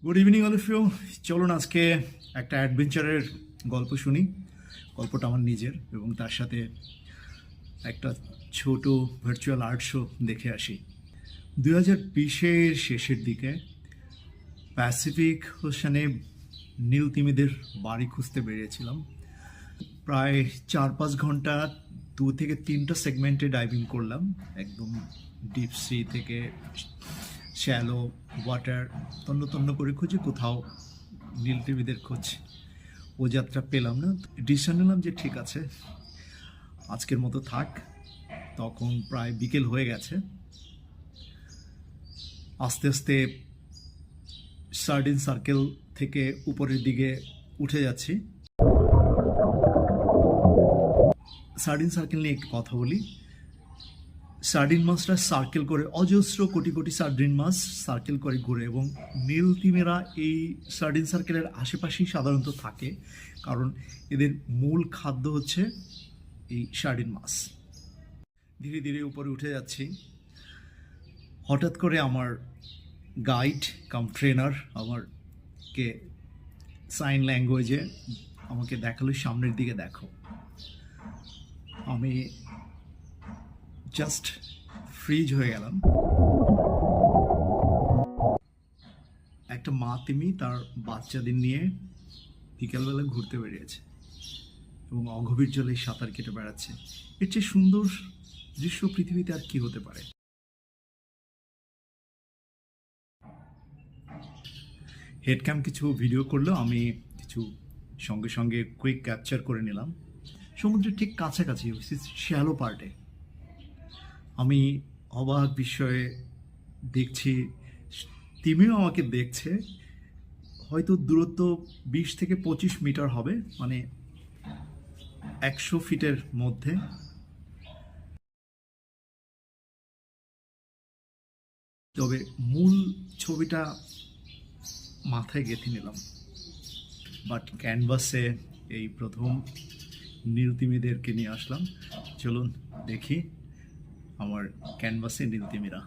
Good evening all of you. চলুন আজকে একটা অ্যাডভেঞ্চারের গল্প শুনি। গল্পটা আমার নিজের এবং তার সাথে একটা ছোট ভার্চুয়াল আর্ট শো দেখে আসি। 2020-এর শেষের দিকে প্যাসিফিক ওশানে নীল তিমিদের বাড়ি খুঁজতে বেরিয়েছিলাম। প্রায় 4-5 ঘন্টা 2 থেকে 3টা সেগমেন্টে ডাইভিং করলাম, একদম ডিপ সি থেকে শ্যালো ওয়াটার তন্ন তন্ন করে খুঁজে কোথাও নীল টিভিদের খোঁজ। ও যাত্রা পেলাম না, ডিসিশন নিলাম যে ঠিক আছে আজকের মতো থাক। তখন প্রায় বিকেল হয়ে গেছে। আস্তে আস্তে সার্ডিন সার্কেল থেকে উপরের দিকে উঠে যাচ্ছি। সার্ডিন সার্কেল নিয়ে একটু কথা বলি। সার্ডিন মাছটা সার্কেল করে, অজস্র কোটি কোটি সার্ডিন মাছ সার্কেল করে ঘুরে, এবং নীল তিমিরা এই সার্ডিন সার্কেলের আশেপাশেই সাধারণত থাকে, কারণ এদের মূল খাদ্য হচ্ছে এই সার্ডিন মাছ। ধীরে ধীরে উপরে উঠে যাচ্ছি। হঠাৎ করে আমার গাইড কাম ট্রেনার আমাকে সাইন ল্যাঙ্গুয়েজে আমাকে দেখালো সামনের দিকে দেখো। আমি জাস্ট ফ্রিজ হয়ে গেলাম। একটা মা তিমি তার বাচ্চাদের নিয়ে বিকেলবেলা ঘুরতে বেরিয়েছে এবং অগভীর জলে সাঁতার কেটে বেড়াচ্ছে। এর চেয়ে সুন্দর দৃশ্য পৃথিবীতে আর কি হতে পারে। হেডক্যাম কিছু ভিডিও করলো, আমি কিছু সঙ্গে সঙ্গে কুইক ক্যাপচার করে নিলাম। সমুদ্রের ঠিক কাছাকাছি শ্যালো পার্টে আমি অবাক বিষয়ে দেখছি, তিমিও আমাকে দেখছে। হয়তো দূরত্ব 20 থেকে 25 মিটার হবে, মানে 100 ফিটের মধ্যে। তবে মূল ছবিটা মাথায় গেঁথে নিলাম, বাট ক্যানভাসে এই প্রথম নীল তিমিদেরকে নিয়ে আসলাম। চলুন দেখি আমার ক্যানভাসে নীল তিমিরা।